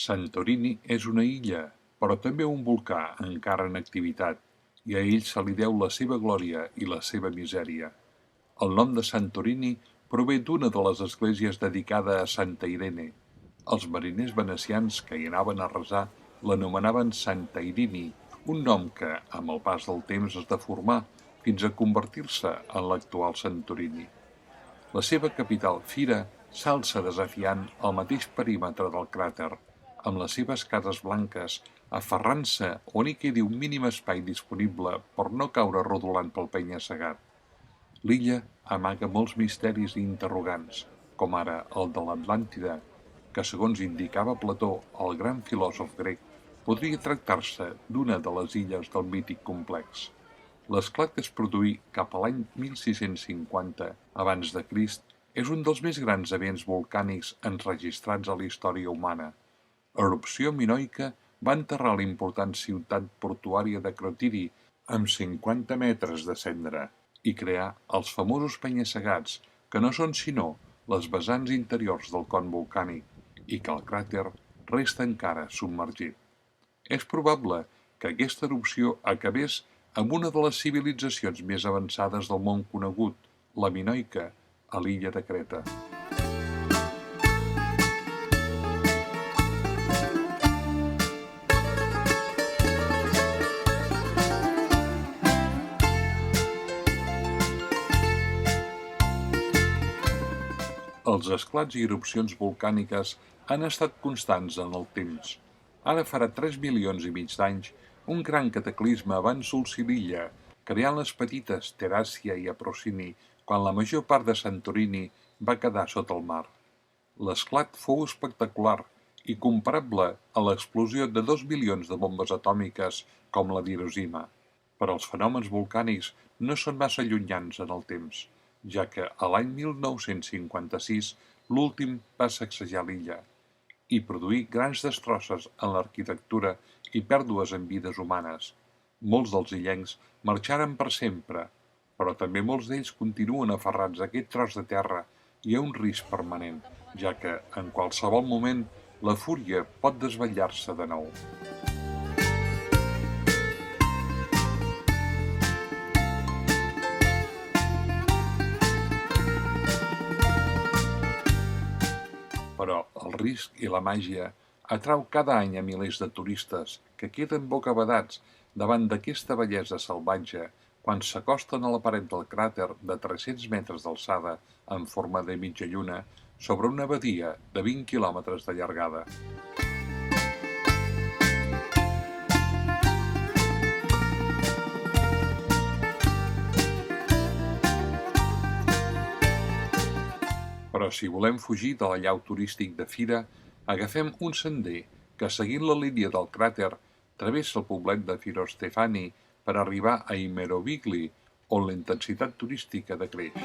Santorini és una illa, però també un volcà encara en activitat, i a ell se li deu la seva glòria i la seva misèria. El nom de Santorini prové d'una de les esglésies dedicada a Santa Irene. Els mariners venecians que hi anaven a resar l'anomenaven Santa Irini, un nom que, amb el pas del temps, es deformà fins a convertir-se en l'actual Santorini. La seva capital, Fira, s'alça desafiant el mateix perímetre del cràter, amb les seves cases blanques, aferrant-se on hi quedi un mínim espai disponible per no caure rodolant pel penya-segat. L'illa amaga molts misteris i interrogants, com ara el de l'Atlàntida, que segons indicava Plató, el gran filòsof grec, podria tractar-se d'una de les illes del mític complex. L'esclat que es produí cap a l'any 1650 abans de Crist és un dels més grans events volcànics enregistrats a la història humana. L'erupció minoica va enterrar la important ciutat portuària de Crotiri amb 50 metres de cendra i crear els famosos penya-segats, que no són sinó les vessants interiors del con volcànic i que el cràter resta encara submergit. És probable que aquesta erupció acabés amb una de les civilitzacions més avançades del món conegut, la minoica, a l'illa de Creta. Els esclats i erupcions volcàniques han estat constants en el temps. Ara farà 3 milions i mig d'anys, un gran cataclisme va ensolcir l'illa, creant les petites Teràcia i Aprocini, quan la major part de Santorini va quedar sota el mar. L'esclat fou espectacular i comparable a l'explosió de 2 milions de bombes atòmiques com la d'Hiroshima. Però els fenòmens volcànics no són massa llunyans en el temps, ja que a l'any 1956 l'últim va sacsejar l'illa i produir grans destrosses en l'arquitectura i pèrdues en vides humanes. Molts dels illencs marxaren per sempre, però també molts d'ells continuen aferrats a aquest tros de terra i a un risc permanent, ja que en qualsevol moment la fúria pot desvetllar-se de nou. Però el risc i la màgia atrau cada any a milers de turistes que queden bocabadats davant d'aquesta bellesa salvatge quan s'acosten a la paret del cràter de 300 metres d'alçada en forma de mitja lluna sobre una badia de 20 quilòmetres de llargada. Però si volem fugir de l'allau turístic de Fira, agafem un sender que, seguint la línia del cràter, travessa el poblet de Firostefani per arribar a Imerovigli, on la intensitat turística decreix.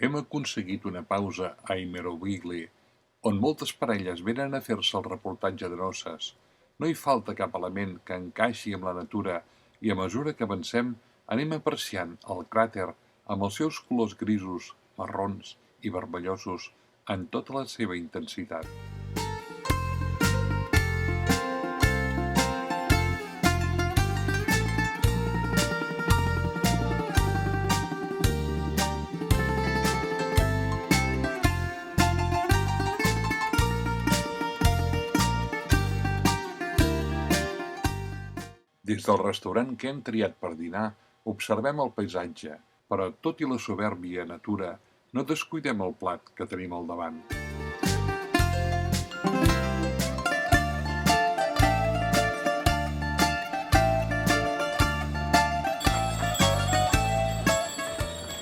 Hem aconseguit una pausa a Imerovigli, on moltes parelles venen a fer-se el reportatge de noces. No hi falta cap element que encaixi amb la natura i a mesura que avancem anem apreciant el cràter amb els seus colors grisos, marrons i vermellosos en tota la seva intensitat. Des del restaurant que hem triat per dinar, observem el paisatge, però tot i la supèrbia natura, no descuidem el plat que tenim al davant.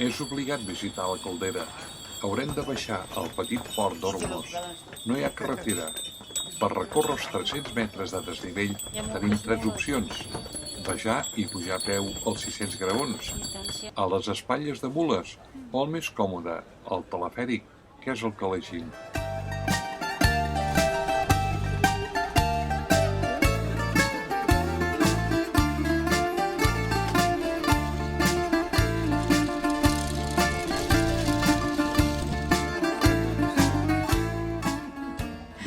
És obligat visitar la Caldera. Haurem de baixar al petit port d'Ormos. No hi ha carretera. Per recórrer els 300 metres de desnivell tenim 3 opcions. Baixar i pujar a peu els 600 graons, a les espatlles de mules, o el més còmode, el telefèric, que és el que elegim.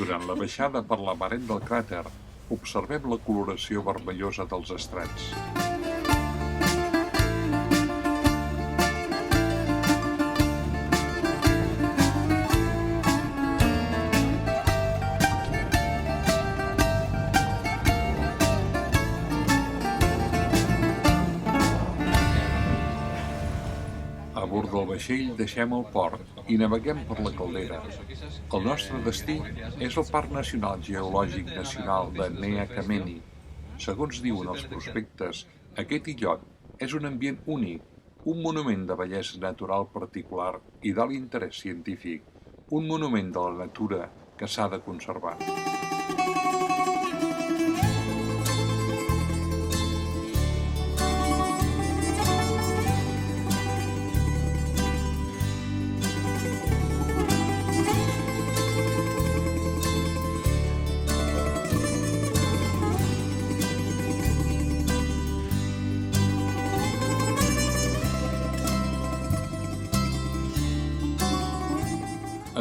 Durant la baixada per la paret del cràter, observem la coloració vermellosa dels estrats. A bord del vaixell deixem el port i naveguem per la Caldera. El nostre destí és el Parc Nacional Geològic Nacional de Nea Kameni. Segons diuen els prospectes, aquest illot és un ambient únic, un monument de bellesa natural particular i d'alt interès científic, un monument de la natura que s'ha de conservar.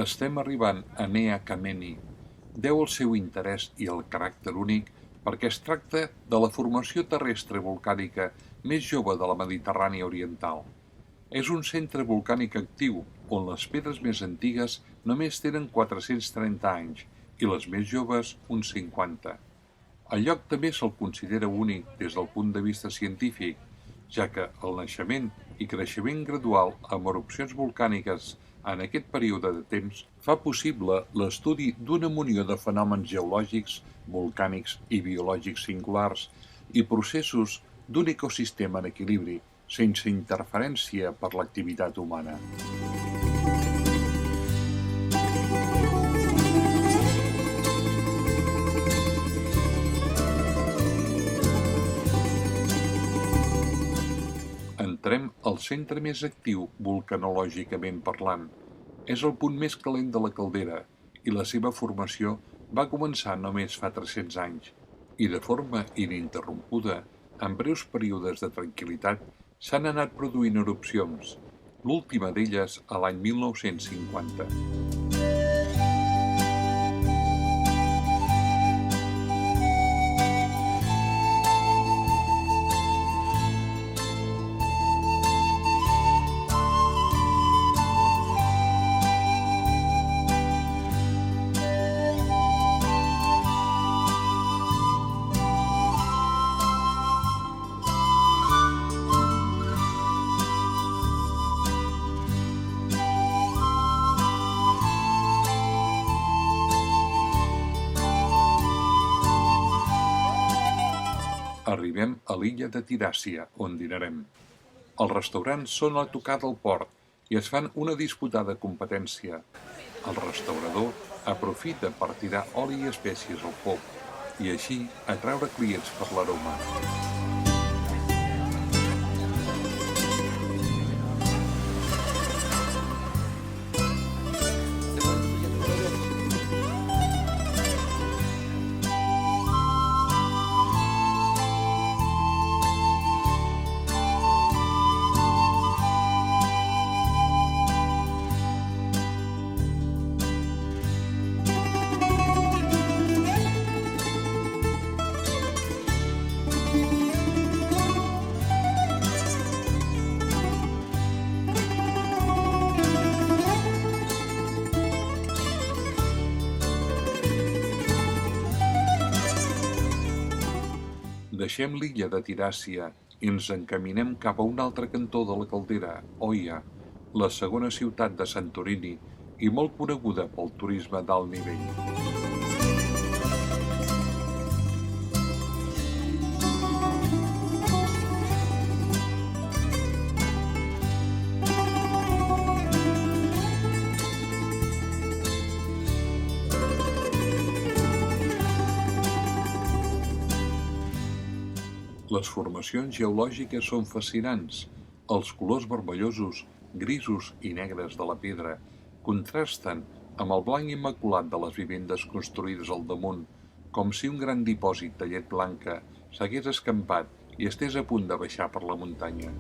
Estem arribant a Nea Kameni. Deu el seu interès i el caràcter únic perquè es tracta de la formació terrestre volcànica més jove de la Mediterrània Oriental. És un centre volcànic actiu on les pedres més antigues només tenen 430 anys i les més joves uns 50. El lloc també se'l considera únic des del punt de vista científic, ja que el naixement i creixement gradual amb erupcions volcàniques en aquest període de temps fa possible l'estudi d'una munió de fenòmens geològics, volcànics i biològics singulars i processos d'un ecosistema en equilibri, sense interferència per l'activitat humana. Entrem al centre més actiu volcanològicament parlant. És el punt més calent de la caldera i la seva formació va començar només fa 300 anys i de forma ininterrompuda, en breus períodes de tranquil·litat, s'han anat produint erupcions, l'última d'elles a l'any 1950. Arribem a l'illa de Tiràcia, on dinarem. Els restaurants són a tocar del port i es fan una disputada competència. El restaurador aprofita per tirar oli i espècies al foc i així atraure clients per l'aroma. Deixem l'illa de Tiràcia i ens encaminem cap a un altre cantó de la caldera, Oia, la segona ciutat de Santorini i molt coneguda pel turisme d'alt nivell. Les formacions geològiques són fascinants. Els colors vermellosos, grisos i negres de la pedra contrasten amb el blanc immaculat de les vivendes construïdes al damunt, com si un gran dipòsit de llet blanca s'hagués escampat i estés a punt de baixar per la muntanya.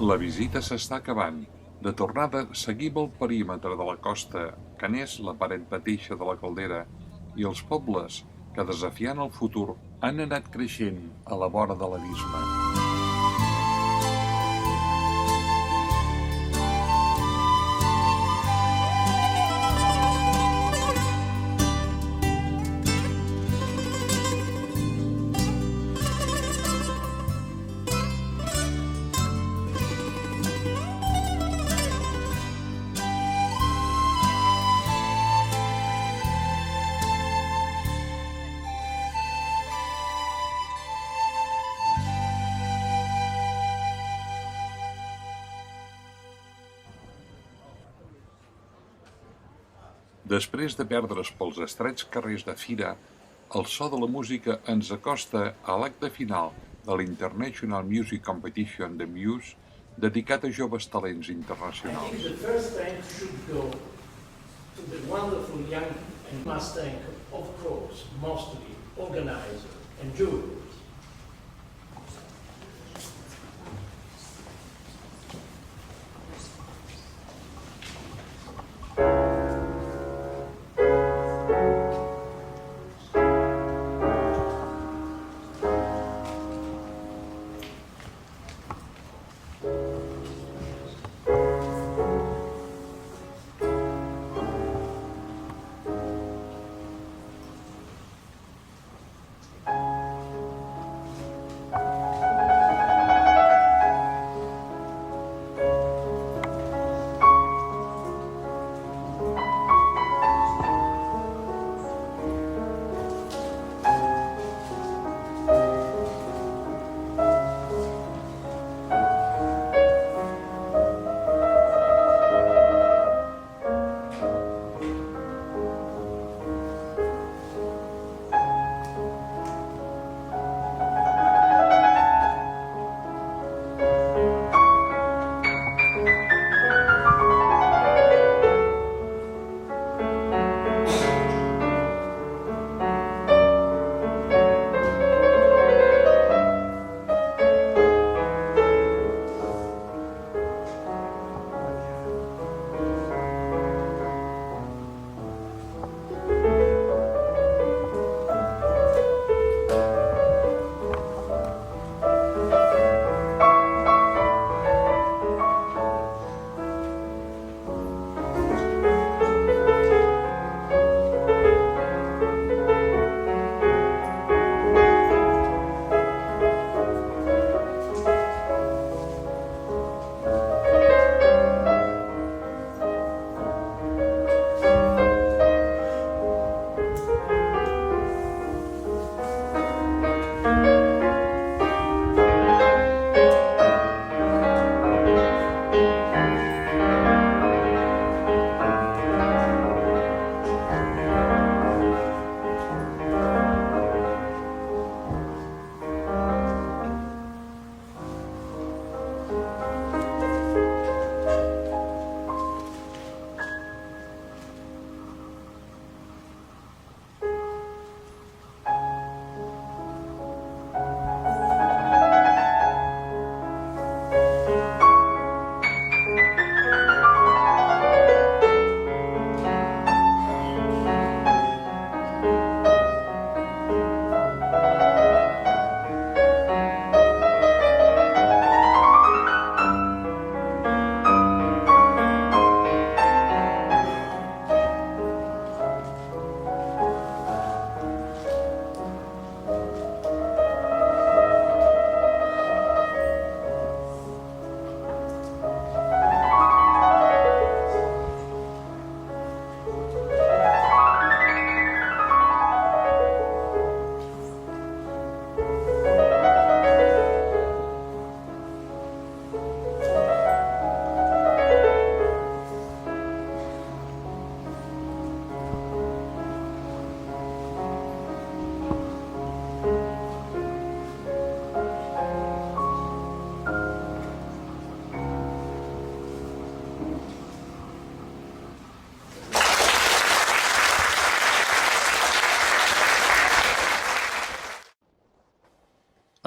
La visita s'està acabant. De tornada, seguim el perímetre de la costa, que n'és la paret mateixa de la caldera, i els pobles que, desafiant el futur, han anat creixent a la vora de l'abisme. Després de perdre's pels estrets carrers de Fira, el so de la música ens acosta a l'acte final de l'International Music Competition de Muse, dedicat a joves talents internacionals. The first thanks should go to the wonderful young and must thank, of course, mostly organizer and jurors.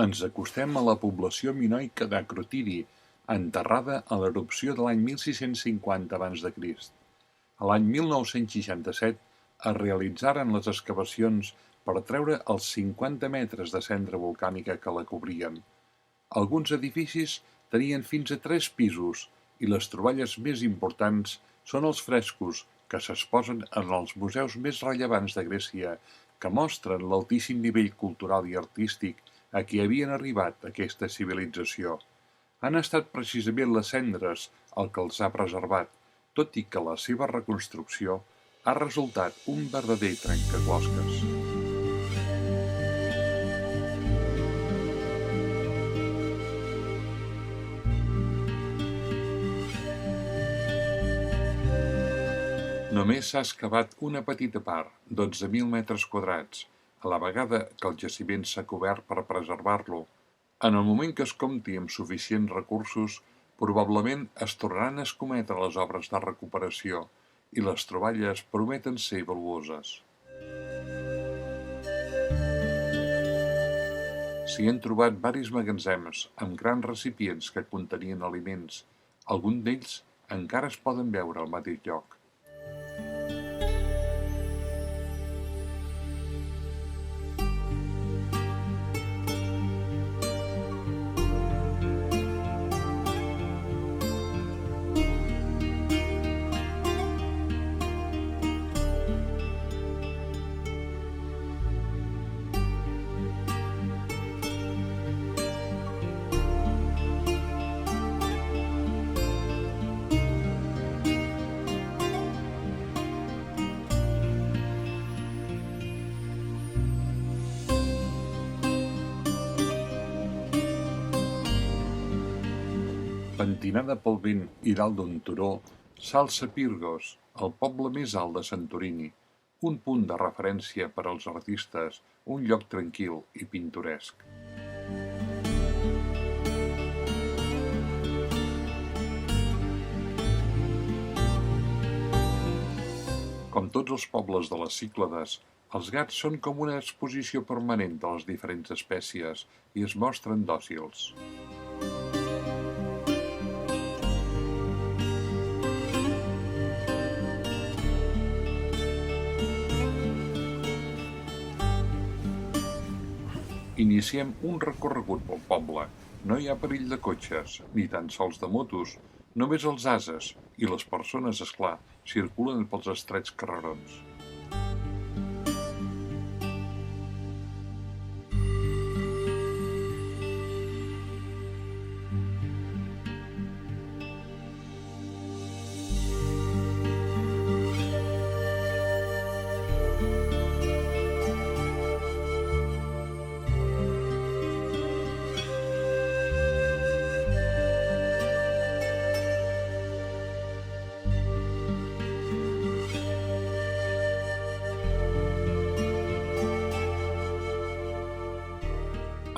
Ens acostem a la població minoica d'Akrotiri, enterrada a l'erupció de l'any 1650 a.C. A l'any 1967 es realitzaren les excavacions per treure els 50 metres de cendra volcànica que la cobrien. Alguns edificis tenien fins a 3 pisos i les troballes més importants són els frescos que s'exposen en els museus més rellevants de Grècia, que mostren l'altíssim nivell cultural i artístic a què havien arribat aquesta civilització. Han estat precisament les cendres el que els ha preservat, tot i que la seva reconstrucció ha resultat un verdader trencaclosques. Només s'ha excavat una petita part, 12.000 metres quadrats, a la vegada que el jaciment s'ha cobert per preservar-lo. En el moment que es compti amb suficients recursos, probablement es tornaran a escometre les obres de recuperació i les troballes prometen ser valuoses. S'hi han trobat varis magatzems amb grans recipients que contenien aliments. Alguns d'ells encara es poden veure al mateix lloc. Pentinada pel vent i dalt d'un turó, s'alça Pyrgos, el poble més alt de Santorini, un punt de referència per als artistes, un lloc tranquil i pintoresc. Com tots els pobles de les Cíclades, els gats són com una exposició permanent de les diferents espècies i es mostren dòcils. Iniciem un recorregut pel poble. No hi ha perill de cotxes, ni tan sols de motos, només els ases i les persones, és clar, circulen pels estrets carrerons.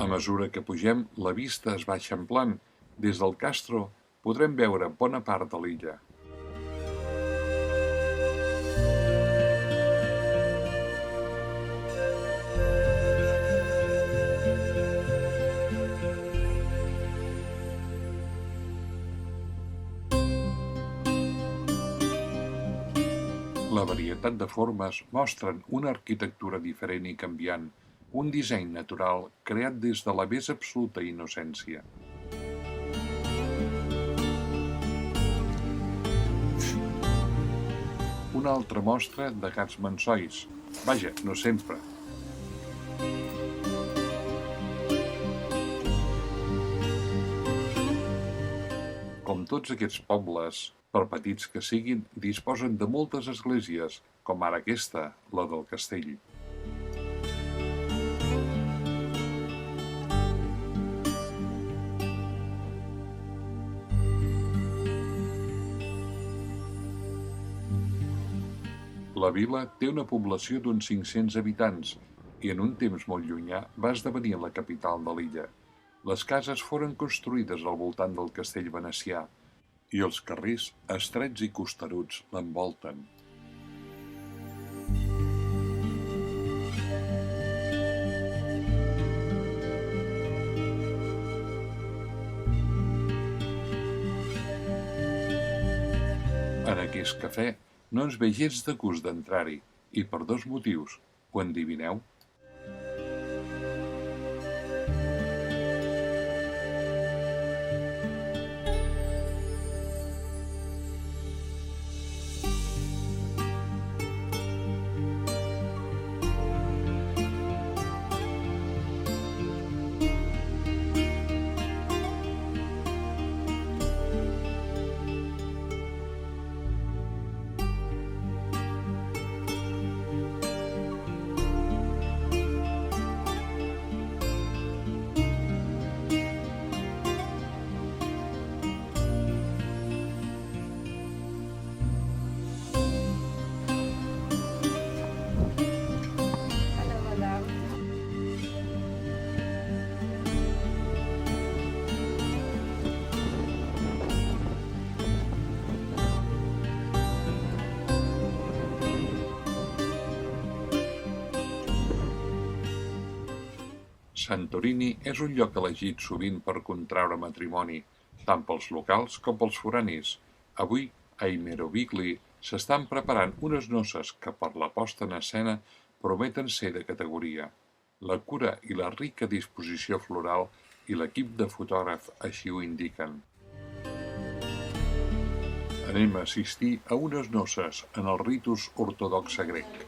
A mesura que pugem, la vista es va eixamplant. Des del Castro podrem veure bona part de l'illa. La varietat de formes mostren una arquitectura diferent i canviant, un disseny natural creat des de la més absoluta innocència. Una altra mostra de gats mansois. Vaja, no sempre. Com tots aquests pobles, per petits que siguin, disposen de moltes esglésies, com ara aquesta, la del castell. La vila té una població d'uns 500 habitants i en un temps molt llunyà va esdevenir la capital de l'illa. Les cases foren construïdes al voltant del castell venecià i els carrers estrets i costeruts l'envolten. En aquest cafè no ens ve gens de gust d'entrar-hi, i per 2 motius. Ho endivineu? Santorini és un lloc elegit sovint per contraure matrimoni, tant pels locals com pels foranis. Avui, a Imerovigli, s'estan preparant unes noces que per la posta en escena prometen ser de categoria. La cura i la rica disposició floral i l'equip de fotògraf així ho indiquen. Anem a assistir a unes noces en el ritus ortodoxe grec.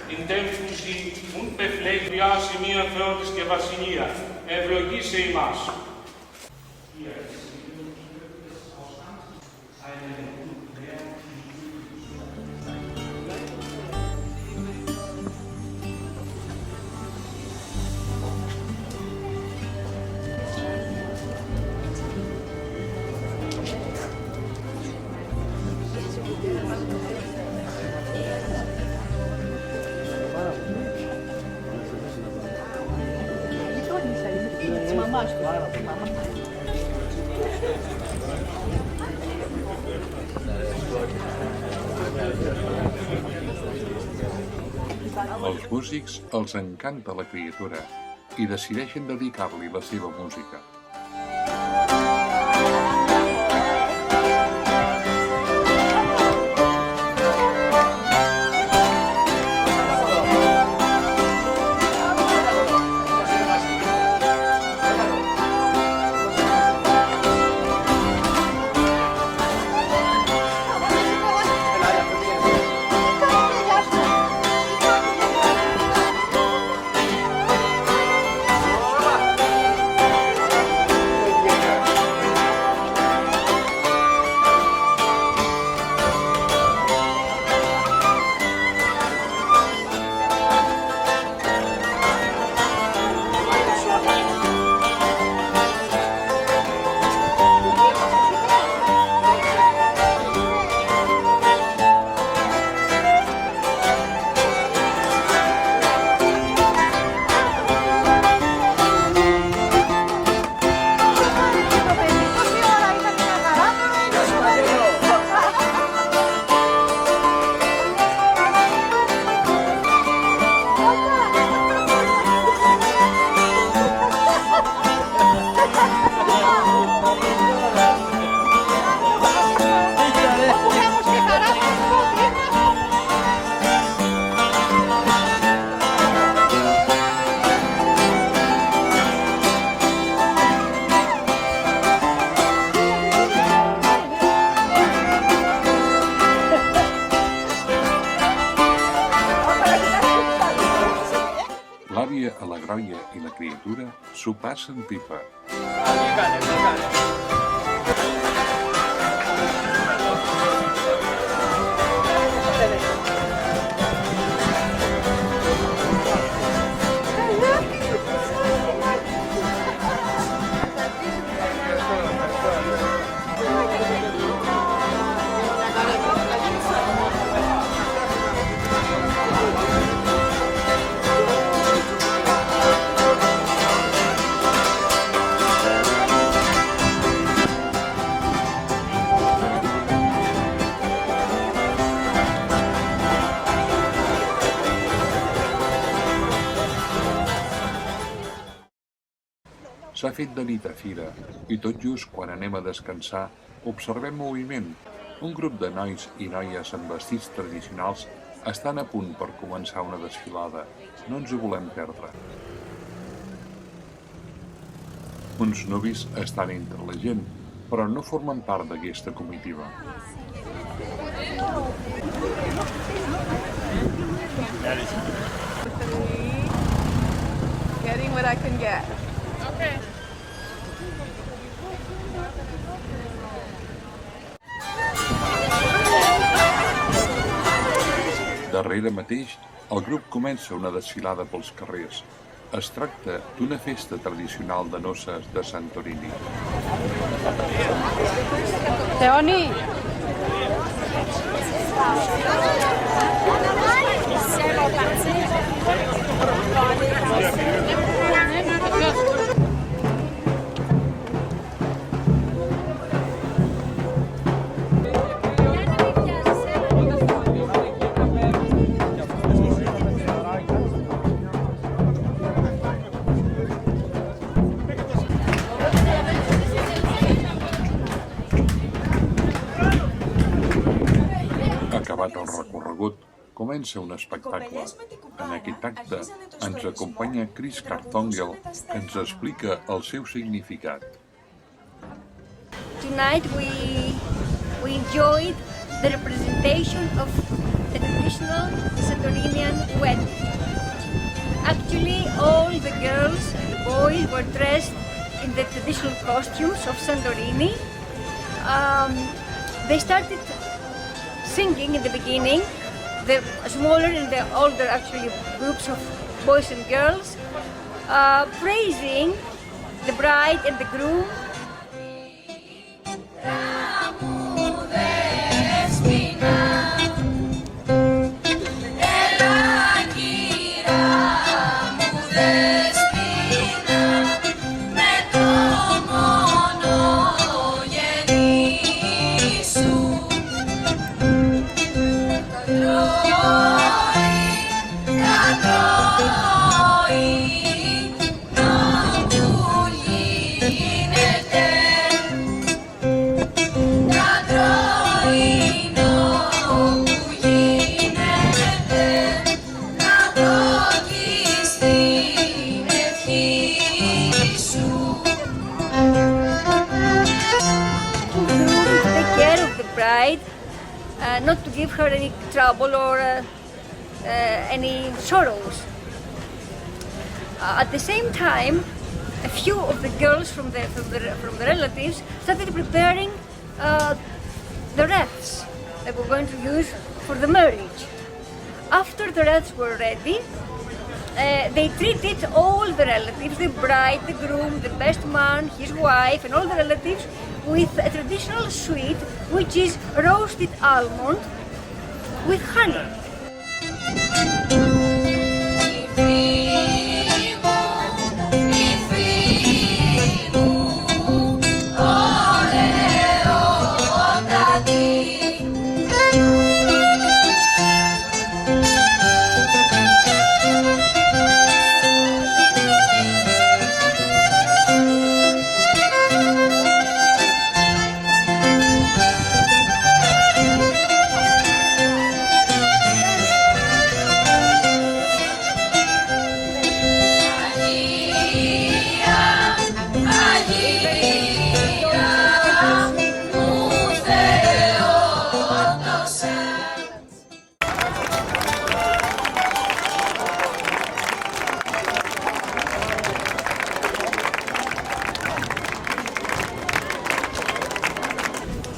Την τέμφουση μουν πεφλέγρια σημεία Θεότης και Βασιλεία, ευλογήσε ημάς. Els músics els encanta la criatura i decideixen dedicar-li la seva música. L'àvia Alegroia i la criatura s'ho passen pipa. S'ha fet de nit a fira i tot just quan anem a descansar observem moviment. Un grup de nois i noies amb vestits tradicionals estan a punt per començar una desfilada. No ens ho volem perdre. Uns nuvis estan entre la gent, però no formen part d'aquesta comitiva. Getting what I can get. Okay. Darrere mateix, el grup comença una desfilada pels carrers. Es tracta d'una festa tradicional de noces de Santorini. Teoni! Acabat el recorregut, comença un espectacle. En aquest acte ens acompanya Chris Carthongel, que ens explica el seu significat. Tonight we enjoyed the representation of the traditional traditional Santorinian wedding. Actually, all the girls and the boys were dressed in the traditional costumes of Santorini. They started singing in the beginning, the smaller and the older actually groups of boys and girls, praising the bride and the groom. Not to give her any trouble or any sorrows. At the same time, a few of the girls from the relatives started preparing the wreaths that we're going to use for the marriage. After the wreaths were ready, they treated all the relatives, the bride, the groom, the best man, his wife, and all the relatives with a traditional sweet, which is roasted almond with honey.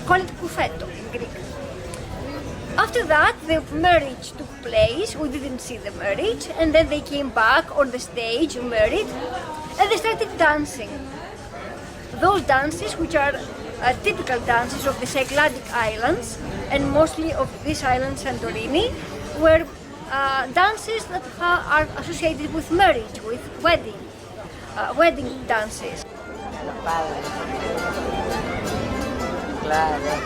Call it kuffeto in Greek. After that, the marriage took place. We didn't see the marriage, and then they came back on the stage, married, and they started dancing. Those dances, which are typical dances of the Cycladic Islands, and mostly of this island, Santorini, were dances that are associated with marriage, with wedding dances. Claro.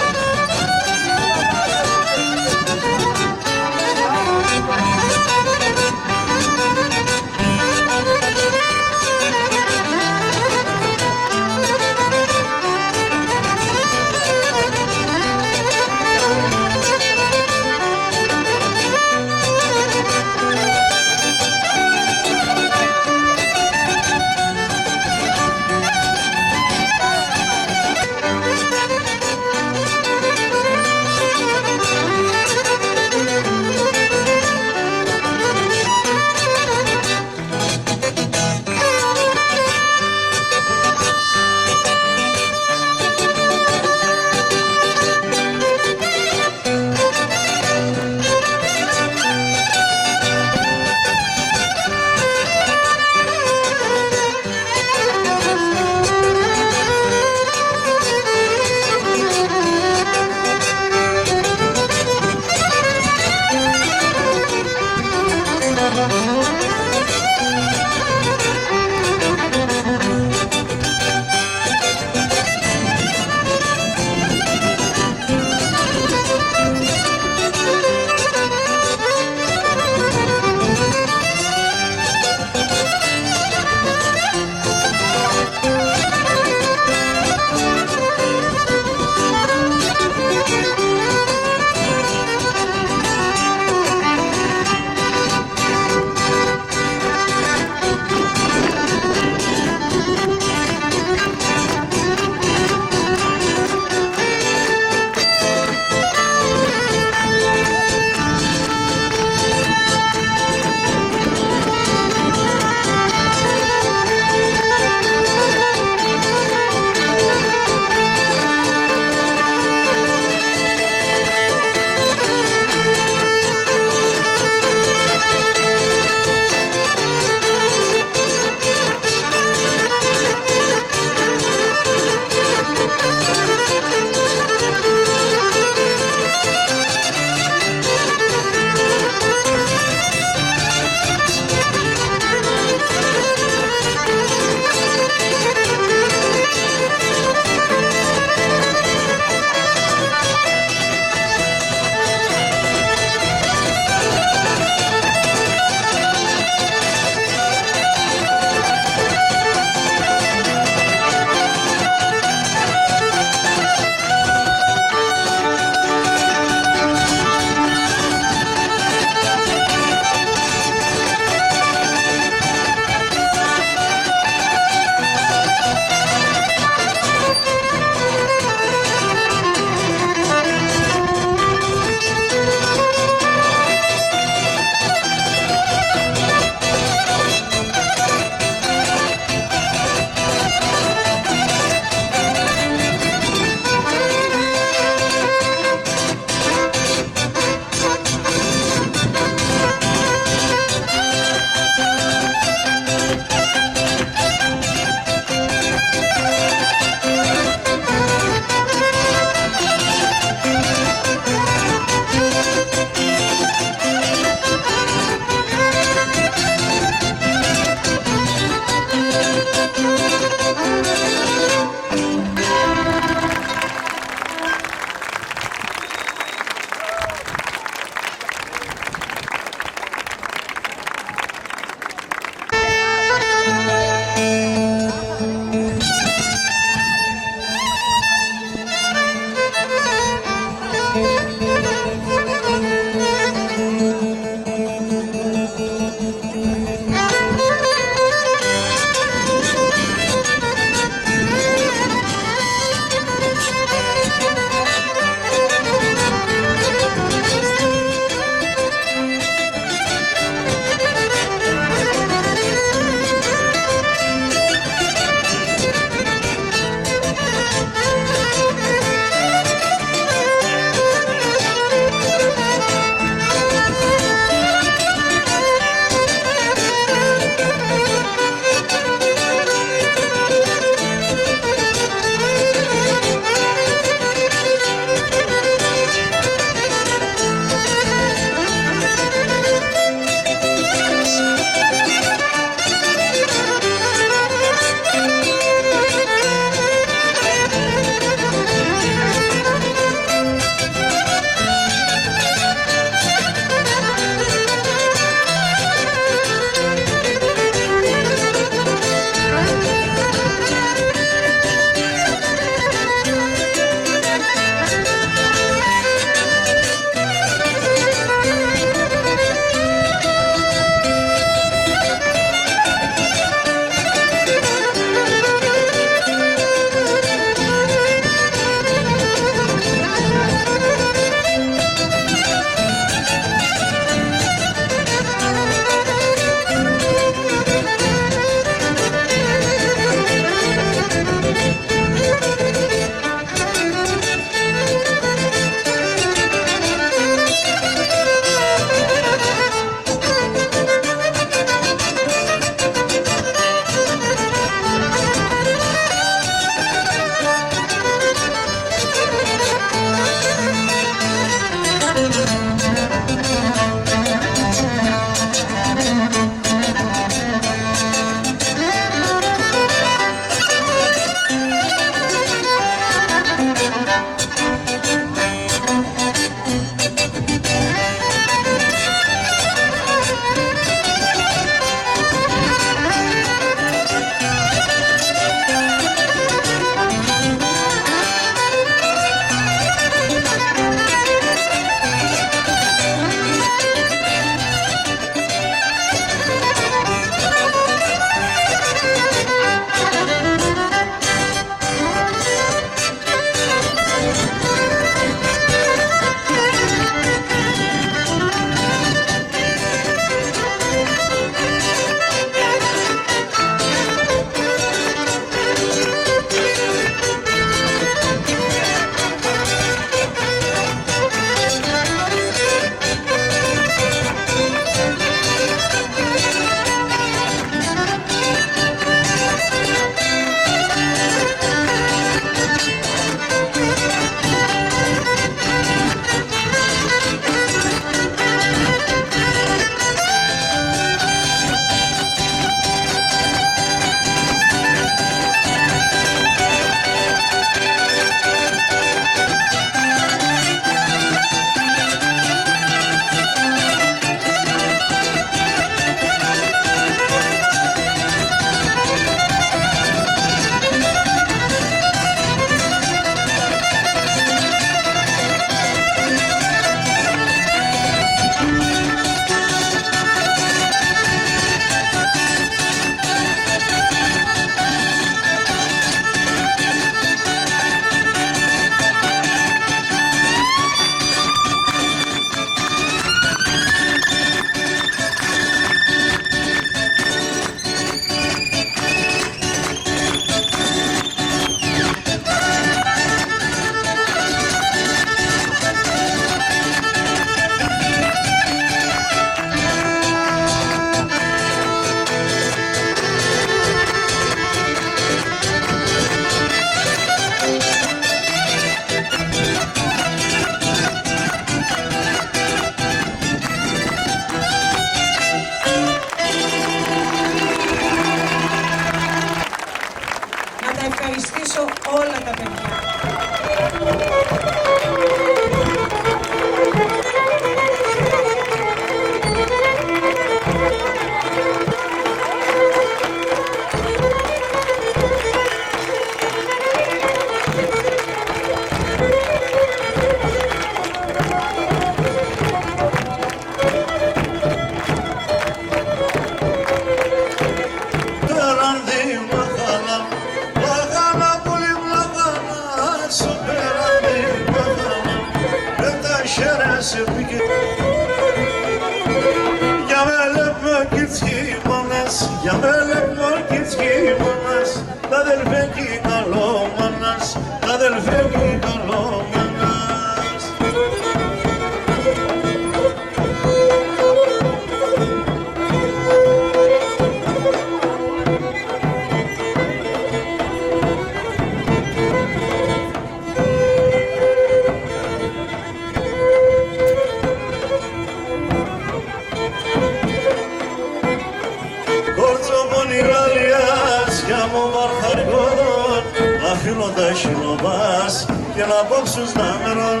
φιλοδάχυλοβάς και να απόψους να μερών,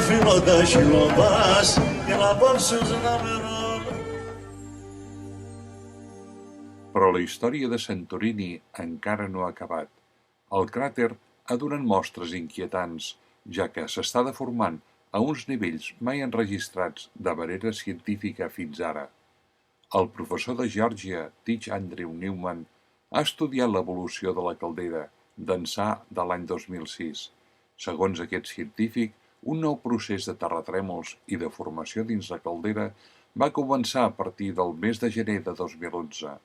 φιλοδάχυλοβάς και να απόψους να μερών. Però la història de Santorini encara no ha acabat. El cràter ha donat mostres inquietants, ja que s'està deformant a uns nivells mai enregistrats de manera científica fins ara. El professor de Geòrgia, Tig Andrew Newman, ha estudiat l'evolució de la caldera d'ençà de l'any 2006. Segons aquest científic, un nou procés de terratrèmols i de formació dins la caldera va començar a partir del mes de gener de 2011.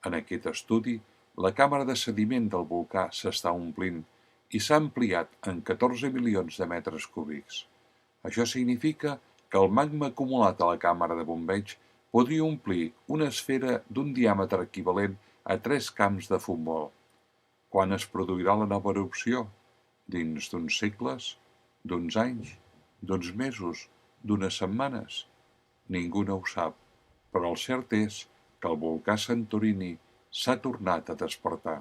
En aquest estudi, la càmera de sediment del volcà s'està omplint i s'ha ampliat en 14 milions de metres cúbics. Això significa que el magma acumulat a la càmera de bombeig podria omplir una esfera d'un diàmetre equivalent a 3 camps de futbol. Quan es produirà la nova erupció? Dins d'uns segles? D'uns anys? D'uns mesos? D'unes setmanes? Ningú no ho sap, però el cert és que el volcà Santorini s'ha tornat a despertar.